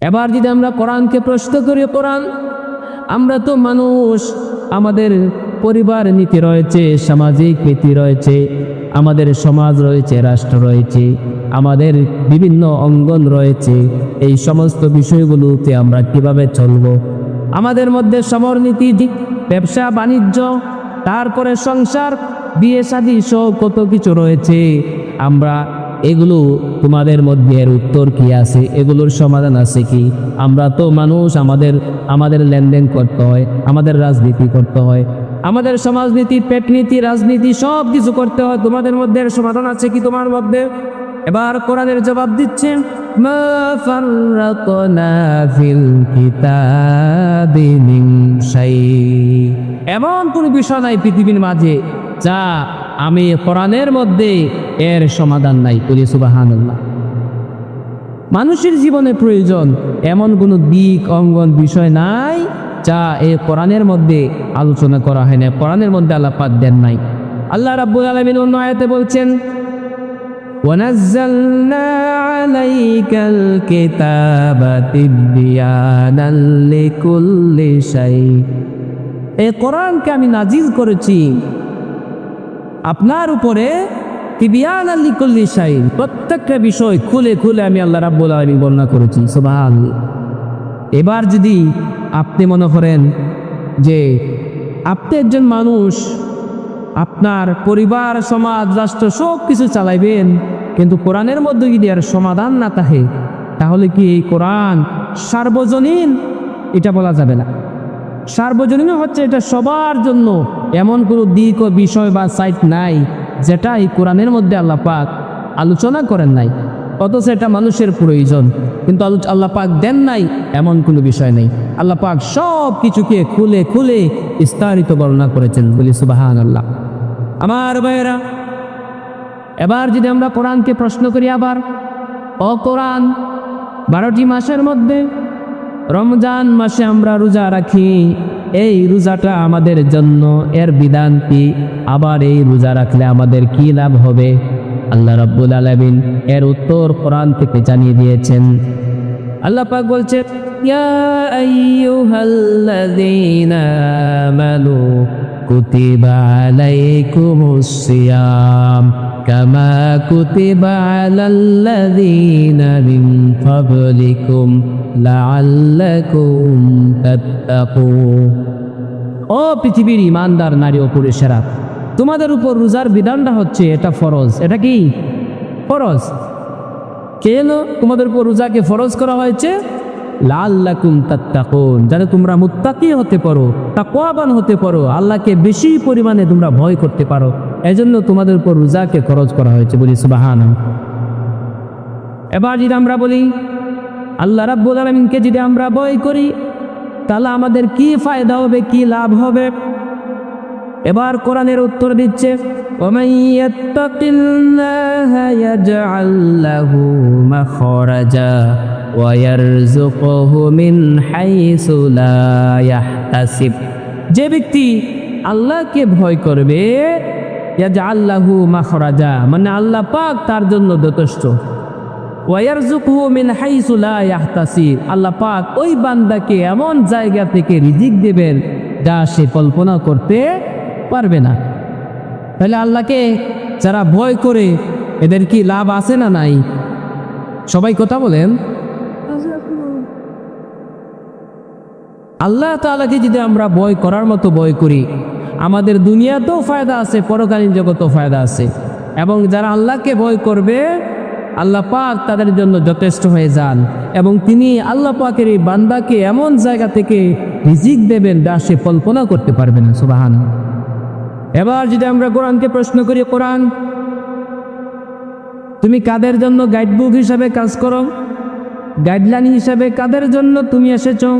এবার যদি আমরা কোরআনকে প্রশ্ন করি, কোরআন, আমরা তো মানুষ, আমাদের পরিবার নীতি রয়েছে, সামাজিক নীতি রয়েছে, আমাদের সমাজ রয়েছে, রাষ্ট্র রয়েছে, আমাদের বিভিন্ন অঙ্গন রয়েছে। এই সমস্ত বিষয়গুলোতে আমরা কিভাবে চলব? আমাদের মধ্যে সমরনীতি, ব্যবসা বাণিজ্য, তারপরে সংসার, বিয়ে শাদী সহ কত কিছু রয়েছে। আমরা এগুলো, তোমাদের মধ্যে এর উত্তর কি আছে? এগুলোর সমাধান আছে কি? আমরা তো মানুষ, আমাদের লেনদেন করতে হয়, আমাদের রাজনীতি করতে হয়, আমাদের সমাজনীতি, পেটনীতি, রাজনীতি সব কিছু করতে হয়। তোমাদের মধ্যে এর সমাধান আছে কি তোমার মধ্যে? এবার কোরআনের জবাব দিচ্ছেন, মা ফাররাতনা ফিল কিতাবি মিন শাই। এমন কোন বিষয় নাই পৃথিবীর মাঝে যা আমি কোরআনের মধ্যে এর সমাধান নাই। বলি সুবহানাল্লাহ। মানুষের জীবনে প্রয়োজন এমন কোনো দিক, অঙ্গন, বিষয় নাই যা এই কোরআনের মধ্যে আলোচনা করা হয় না, কোরআনের মধ্যে আল্লাহ পাক দেন নাই। আল্লাহ রাব্বুল আলামিন অন্য আয়াতে বলছেন, ওয়ানাজ্জালনা আলাইকাল কিতাবা তিবয়ানাল লিকুল্লি শাই। এই কোরআনকে আমি নাজিল করেছি আপনার উপরে তিবয়ানাল লিকুল্লি শাই, প্রত্যেকটা বিষয় খুলে খুলে আমি আল্লাহ রাব্বুল আলামিন বর্ণনা করেছি। সুবহানাল্লাহ। এবার যদি আপনি মনে করেন যে আপনি একজন মানুষ, আপনার পরিবার, সমাজ, রাষ্ট্র সব কিছু চালাইবেন, কিন্তু কোরআনের মধ্যে যদি আর সমাধান না থাকে, তাহলে কি এই কোরআন সার্বজনীন? এটা বলা যাবে না। সার্বজনীন হচ্ছে এটা সবার জন্য, এমন কোনো দিক ও বিষয় বা সাইট নাই যেটা এই কোরআনের মধ্যে আল্লাহ পাক আলোচনা করেন নাই, অথচ এটা মানুষের প্রয়োজন, কিন্তু আল্লাহ পাক দেন নাই এমন কোনো বিষয় নেই। আল্লাহ পাক সব কিছুকে খুলে খুলে বিস্তারিত বর্ণনা করেছেন। বলি সুবহানাল্লাহ। আমার ভাইয়েরা, এবার যদি আমরা কোরআনকে প্রশ্ন করি, আবার ও কোরআন, 12টি মাসের মধ্যে রমজান মাসে আমরা রোজা রাখি, এই রোজাটা আমাদের জন্য, এর বিধান কি? আবার এই রোজা রাখলে আমাদের কি লাভ হবে? আল্লাহ রাব্বুল আলামিন এর উত্তর কোরআন থেকে জানিয়ে দিয়েছেন। আল্লাহ পাক বলছেন, ইয়া আইয়ুহাল্লাযীনা আমানু কুতিবা আলাইকুমুস সিয়াম কামা কুতিবা আলাল্লাযীনা মিন ক্বাবলিকুম লাআল্লাকুম তাত্তাকুন। ও পৃথিবীর ইমানদার নারী ও পুরুষেরা, তোমাদের উপর রোজার বিধানটা হচ্ছে এটা ফরজ। এটা কি ফরজ? কেন তোমাদের উপর রোজাকে ফরজ করা হয়েছে? লাআল্লাকুম তাত্তাকুন, যাতে তোমরা মুত্তাকি হতে পারো, তাকওয়াবান হতে পারো, আল্লাহকে বেশি পরিমাণে তোমরা ভয় করতে পারো, এজন্য তোমাদের উপর রোজাকে ফরজ করা হয়েছে। বলি সুবহানাল্লাহ। এবার যদি আমরা বলি, আল্লাহ রাব্বুল আলামিনকে যদি আমরা ভয় করি, তাহলে আমাদের কি ফায়দা হবে, কি লাভ হবে? এবার কোরআনের উত্তর দিচ্ছে, ওয়ামান ইয়াত্তাকিল্লাহা ইয়াজআল লাহু মাখরাজা ওয়া ইয়ারযুকুহু মিন হাইসু লা ইয়াহতাসিব। যে ব্যক্তি আল্লাহকে ভয় করবে, ইয়াজআল লাহু মাখরাজা, মানে আল্লাহ পাক তার জন্য যথেষ্ট, ওয়া ইয়ারযুকুহু মিন হাইসু লা ইয়াহতাসিব, আল্লাহ পাক ওই বান্দাকে এমন জায়গা থেকে রিজিক দেবেন যা সে কল্পনা করতে পারবে না। তাহলে আল্লাহকে যারা ভয় করে, এদের কি লাভ আছে না নাই? সবাই কথা বলেন। আল্লাহ তাআলাকে যদি আমরা ভয় করার মতো ভয় করি, আমাদের দুনিয়াতেও ফায়দা আছে, পরকালীন জগতেও ফায়দা আছে। এবং যারা আল্লাহকে ভয় করবে, আল্লাহ পাক তাদের জন্য যথেষ্ট হয়ে যান, এবং তিনি আল্লাহ পাকের এই বান্দাকে এমন জায়গা থেকে রিজিক দেবেন যা সে কল্পনা করতে পারবে না। সুবহানাল্লাহ। এবার যদি আমরা কোরআনকে প্রশ্ন করি, কোরআন, তুমি কাদের জন্য গাইডবুক হিসাবে কাজ করো? গাইডলাইন হিসাবে কাদের জন্য তুমি এসেছো?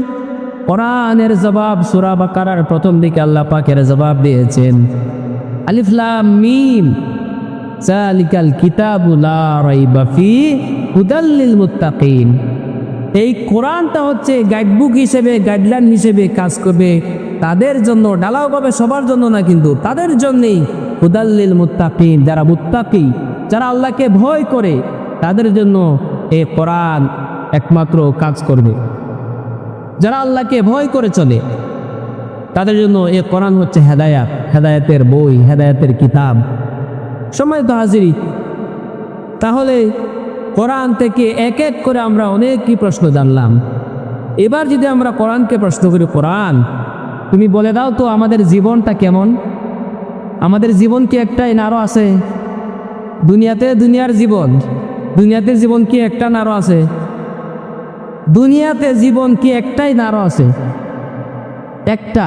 কোরআনের জবাব সূরা বাকারার প্রথম দিকে আল্লাহ পাকের জবাব দিয়েছেন, আলিফ লাম মিম যালিকাল কিতাবু লা রাইবা ফীহি হুদাল লিল মুত্তাকিন। এই কোরআনটা হচ্ছে গাইডবুক হিসেবে, গাইডলাইন হিসেবে কাজ করবে তাদের জন্য, ঢালাওভাবে সবার জন্য না, কিন্তু তাদের জন্যই, হুদাল লিল মুত্তাকিন, যারা মুত্তাকি, যারা আল্লাহকে ভয় করে, তাদের জন্য এই কোরআন একমাত্র কাজ করবে। যারা আল্লাহকে ভয় করে চলে তাদের জন্য এই কোরআন হচ্ছে হেদায়াত, হেদায়াতের বই, হেদায়াতের কিতাব। সম্মানিত হাজিরি, তাহলে কোরআন থেকে এক এক করে আমরা অনেক কি প্রশ্ন জানলাম। এবার যদি আমরা কোরআনকে প্রশ্ন করি, কোরআন তুমি বলে দাও তো আমাদের জীবনটা কেমন? আমাদের জীবন কি একটাই না আরো আছে? দুনিয়ার জীবন কি একটা না আরো আছে? দুনিয়াতে জীবন কি একটাই না আরো আছে? একটা।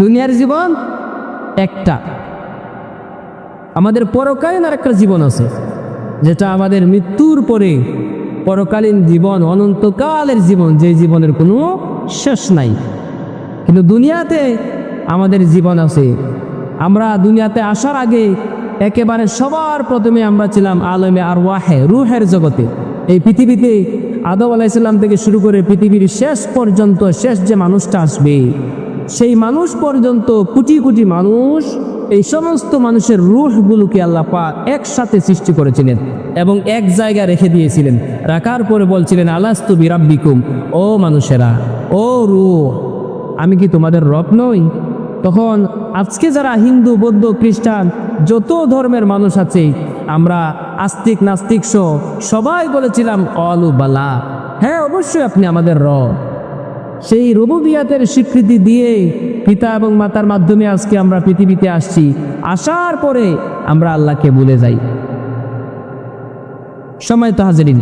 দুনিয়ার জীবন একটা। আমাদের পরকালীন আর একটা জীবন আছে, যেটা আমাদের মৃত্যুর পরে পরকালীন জীবন, অনন্তকালের জীবন, যে জীবনের কোনো শেষ নাই। কিন্তু দুনিয়াতে আমাদের জীবন আছে। আমরা দুনিয়াতে আসার আগে একেবারে সবার প্রথমে আমরা ছিলাম আলমে আর ওয়াহে, রুহের জগতে। এই পৃথিবীতে আদম আলাইহিস সালাম থেকে শুরু করে পৃথিবীর শেষ পর্যন্ত, শেষ যে মানুষটা আসবে সেই মানুষ পর্যন্ত কোটি কোটি মানুষ, এই সমস্ত মানুষের রূহগুলোকে আল্লাহ পাক একসাথে সৃষ্টি করেছিলেন এবং এক জায়গায় রেখে দিয়েছিলেন। রাখার পরে বলছিলেন, আলাস্তু বিরাব্বিকুম, ও মানুষেরা, ও রূহ, আমি কি তোমাদের রব নই? তখন আজকে যারা হিন্দু, বৌদ্ধ, খ্রিস্টান, যত ধর্মের মানুষ আছে, আমরা আস্তিক নাস্তিক সহ সবাই বলেছিলাম অলু বালা, হ্যাঁ অবশ্যই আপনি আমাদের রব। সেই রুবুবিয়াতের স্বীকৃতি দিয়ে পিতা এবং মাতার মাধ্যমে আজকে আমরা পৃথিবীতে আসছি। আসার পরে আমরা আল্লাহকে ভুলে যাই। সময় তো হাজিরিন,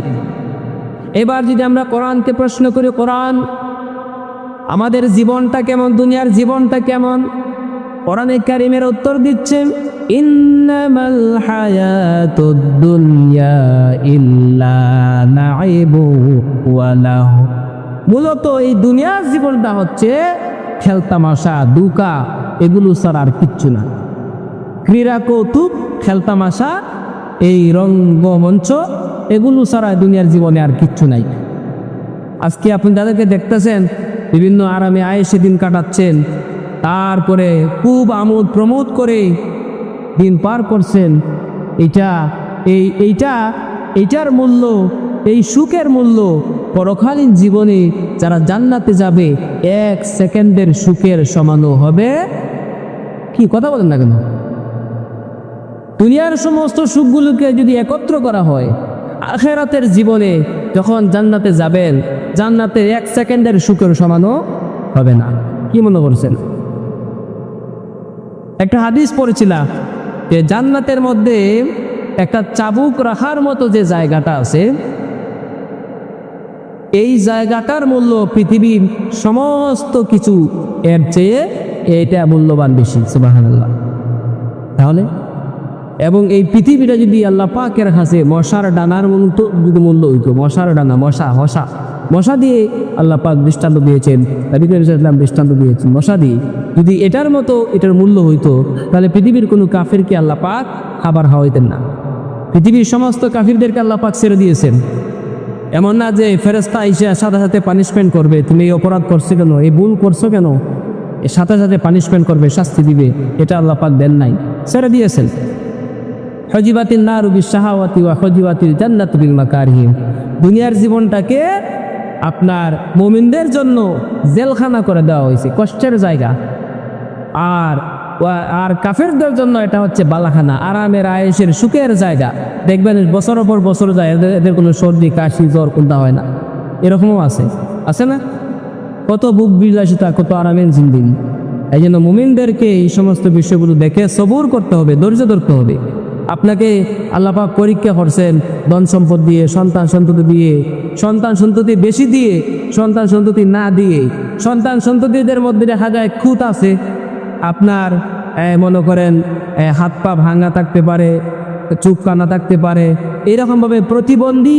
এবার যদি আমরা কোরআনকে প্রশ্ন করি, কোরআন আমাদের জীবনটা কেমন, দুনিয়ার জীবনটা কেমন? কোরআনে কারীমের উত্তর দিচ্ছেন, ইন্নামাল হায়াতুদ দুনিয়া ইল্লা নাইবু ওয়া লাহু। মূলত এই দুনিয়ার জীবনটা হচ্ছে খেলতামাশা, দুকা, এগুলো ছাড়া আর কিচ্ছু না। ক্রীড়া কৌতুক, খেলতামাশা, এই রঙ্গমঞ্চ, এগুলো ছাড়া দুনিয়ার জীবনে আর কিচ্ছু নাই। আজকে আপনি যাদেরকে দেখতেছেন বিভিন্ন আরামে আয়েসে দিন কাটাচ্ছেন, তারপরে খুব আমোদ প্রমোদ করে দিন পার করছেন, এইটার মূল্য, এই সুখের মূল্য পরকালীন জীবনে যারা জান্নাতে যাবে 1 সেকেন্ডের সুখের সমানও হবে। কি কথা বলেন না কেন? দুনিয়ার সমস্ত সুখগুলোকে যদি একত্র করা হয়, আখিরাতের জীবনে যখন জান্নাতে যাবেন, জান্নাতে 1 সেকেন্ডের সুখের সমানও হবে না। কি মনে করছেন? একটা হাদিস পড়েছিলাম যে জান্নাতের মধ্যে একটা চাবুক রাখার মতো যে জায়গাটা আছে, এই জায়গাটার মূল্য পৃথিবীর সমস্ত কিছু এর চেয়ে এটা মূল্যবান বেশি। সুবহানাল্লাহ। তাহলে এবং এই পৃথিবীটা যদি আল্লাহ পাকের কাছে মশার ডানার মতো যদি মূল্য হইতো, মশার ডানা, মশা দিয়ে আল্লাহ পাক দৃষ্টান্ত দিয়েছেন, নবী করিম সাল্লাল্লাহু আলাইহি ওয়াসাল্লাম দৃষ্টান্ত দিয়েছেন, মশা দিয়ে যদি এটার মতো এটার মূল্য হইতো, তাহলে পৃথিবীর কোনো কাফিরকে আল্লাহ পাক খাবার খাওয়াইতেন না। পৃথিবীর সমস্ত কাফিরদেরকে আল্লাহ পাক ছেড়ে দিয়েছেন। এমন না যে ফেরেশতা এসে সাথে সাথে পানিশমেন্ট করবে, তুমি এই অপরাধ করছো কেন, এই ভুল করছো কেন, এর সাথে সাথে পানিশমেন্ট করবে, শাস্তি দিবে, এটা আল্লাহ পাক দেন নাই, ছেড়ে দিয়েছেন। হজিবাতিন নারু বিশাহাওয়াতি ওয়া হজিবাতিল জান্নাতু বিল মাকারিহ। দুনিয়ার জীবনটাকে আপনার মুমিনদের জন্য জেলখানা করে দেওয়া হয়েছে, কষ্টের জায়গা, আর কাফেরদের জন্য এটা হচ্ছে বালাখানা, আরামের আয়েশের সুখের জায়গা। দেখবেন বছরের পর বছর যায়, এদের কোনো সর্দি কাশি জ্বর কোনটা হয় না, এরকমও আছে না? কত বুক বিলাসিতা, কত আরামের জিন্দেগি। এই জন্য মুমিনদেরকে এই সমস্ত বিষয়গুলো দেখে সবুর করতে হবে, ধৈর্য ধরতে হবে। আপনাকে আল্লাহ পাক পরীক্ষা করছেন ধন সম্পদ দিয়ে, সন্তান সন্ততি দিয়ে, সন্তান সন্ততি বেশি দিয়ে, সন্তান সন্ততি না দিয়ে। সন্তান সন্ততিদের মধ্যে দেখা যায় খুঁত আছে, আপনার মনে করেন হাত পা ভাঙা থাকতে পারে, চোখ কানা থাকতে পারে, এরকমভাবে প্রতিবন্ধী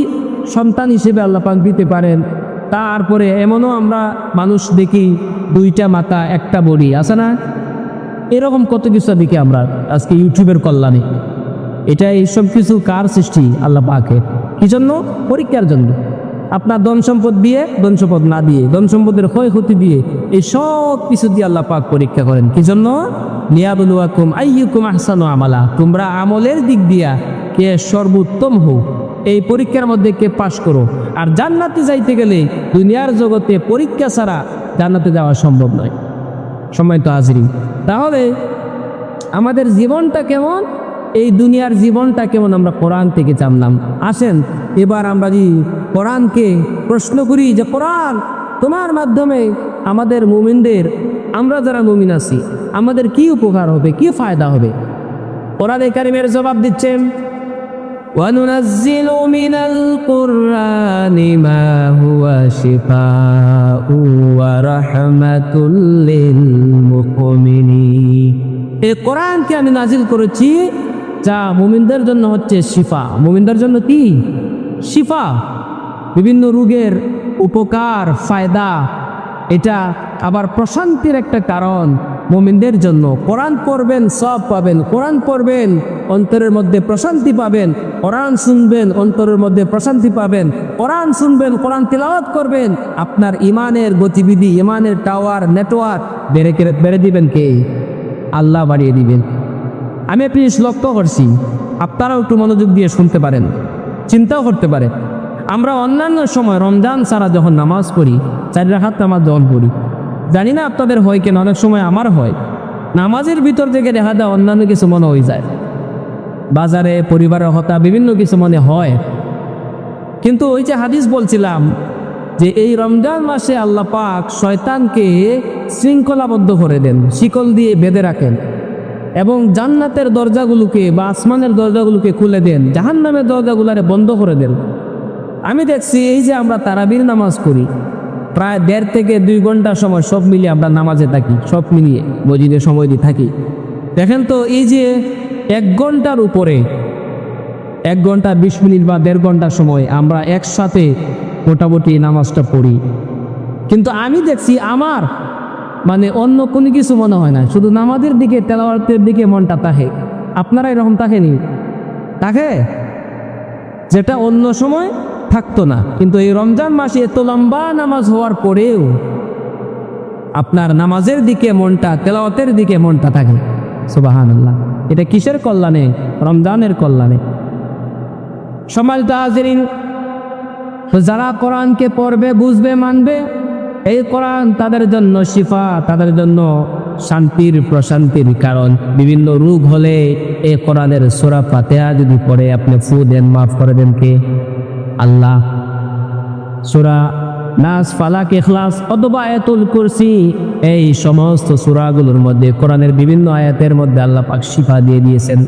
সন্তান হিসেবে আল্লাহ পাক দিতে পারেন। তারপরে এমনও আমরা মানুষ দেখি 2টা মাথা 1টা বডি, আছে না? এরকম কত কিছু দেখি আমরা আজকে ইউটিউবের কল্যাণে। এটা এইসব কিছু কার সৃষ্টি? আল্লাহ পাকের। কি জন্য? পরীক্ষার জন্য। আপনার ধন সম্পদ দিয়ে, ধন সম্পদ না দিয়ে, ধন সম্পদের ক্ষয়ক্ষতি দিয়ে, এই সব কিছু দিয়ে আল্লাহ পাক পরীক্ষা করেন। কি জন্য? লিয়াবলুয়াকুম আইয়ুকুম আহসানু আমালা। তোমরা আমলের দিক দিয়া কে সর্বোত্তম হোক, এই পরীক্ষার মধ্যে কে পাশ করো। আর জান্নাতে যাইতে গেলে দুনিয়ার জগতে পরীক্ষা ছাড়া জান্নাতে যাওয়া সম্ভব নয়। সম্মানিত হাজরিন, তাহলে আমাদের জীবনটা কেমন, এই দুনিয়ার জীবনটা কেমন আমরা কোরআন থেকে জানলাম। আসেন এবার আমরা যদি কোরআনকে প্রশ্ন করি যে কোরআন তোমার মাধ্যমে আমাদের মুমিনদের, আমরা যারা মুমিন আছি, আমাদের কি উপকার হবে, কি ফায়দা হবে। কোরআনে কারিমের জবাব দিচ্ছেন, وَنُنَزِّلُ مِنَ الْقُرْآنِ مَا هُوَ شِفَاءٌ وَرَحْمَةٌ لِلْمُؤْمِنِينَ। এই কোরআনকে আমি নাজিল করেছি যা মুমিনদের জন্য হচ্ছে শিফা। মুমিনদের জন্য কি শিফা? বিভিন্ন রোগের উপকার, ফায়দা, এটা আবার প্রশান্তির একটা কারণ মুমিনদের জন্য। কোরআন পড়বেন সব পাবেন, কোরআন পড়বেন অন্তরের মধ্যে প্রশান্তি পাবেন, কোরআন শুনবেন অন্তরের মধ্যে প্রশান্তি পাবেন, কোরআন শুনবেন, কোরআন তিলাওয়াত করবেন, আপনার ইমানের গতিবিধি, ইমানের টাওয়ার, নেটওয়ার্ক বেড়ে দিবেন কে? আল্লাহ বাড়িয়ে দিবেন। আমি আপনি লক্ষ্য করছি, আপনারাও একটু মনোযোগ দিয়ে শুনতে পারেন, চিন্তাও করতে পারেন। আমরা অন্যান্য সময় রমজান ছাড়া যখন নামাজ পড়ি, 4 রাকাত নামাজ যখন পড়ি, জানি না আপনাদের হয় কেন, অনেক সময় আমার হয়, নামাজের ভিতর থেকে দেখা যায় অন্যান্য কিছু মনে হয়ে যায়, বাজারে পরিবারের হতা বিভিন্ন কিছু মনে হয়। কিন্তু ওই যে হাদিস বলছিলাম যে এই রমজান মাসে আল্লাহ পাক শয়তানকে শৃঙ্খলাবদ্ধ করে দেন, শিকল দিয়ে বেঁধে রাখেন এবং জান্নাতের দরজাগুলোকে বা আসমানের দরজাগুলোকে খুলে দেন, জাহান্নামের দরজাগুলারে বন্ধ করে দেন। আমি দেখছি এই যে আমরা তারাবির নামাজ করি, প্রায় 1.5 থেকে 2 ঘন্টা সময় সব মিলিয়ে আমরা নামাজে থাকি, সব মিলিয়ে মসজিদে সময় দিয়ে থাকি। দেখেন তো এই যে 1 ঘন্টার উপরে 1 ঘন্টা 20 মিনিট বা 1.5 ঘন্টা সময় আমরা একসাথে মোটামুটি নামাজটা পড়ি, কিন্তু আমি দেখছি আমার মানে অন্য কোনো কিছু মনে হয় না, শুধু নামাজের দিকে, তেলাওয়াতের দিকে মনটা থাকে। আপনারা এরকম থাকেনি? থাকে, যেটা অন্য সময় থাকতো না। কিন্তু এই রমজান মাসে এত লম্বা নামাজ হওয়ার পরেও আপনার নামাজের দিকে মনটা, তেলাওয়াতের দিকে মনটা থাকে। সুবহানাল্লাহ। এটা কিসের কল্যাণে? রমজানের কল্যাণে। সম্মানিত হাজিরিন, যারা কোরআনকে পড়বে, বুঝবে, মানবে, এই কোরআন তাদের জন্য শিফা, তাদের জন্য শান্তির, প্রশান্তির কারণ। বিভিন্ন রোগ হলে এই কোরআনের সূরা ফাতিহা যদি পড়ে আপনি ফু দেন, মাফ করে দেন কে? আল্লাহ। সূরা নাস, ফালাক, ইখলাস অথবা আয়াতুল কুরসি, এই সমস্ত সূরাগুলোর মধ্যে কোরআনের বিভিন্ন আয়াতের মধ্যে আল্লাহ পাক শিফা দিয়ে দিয়েছেন।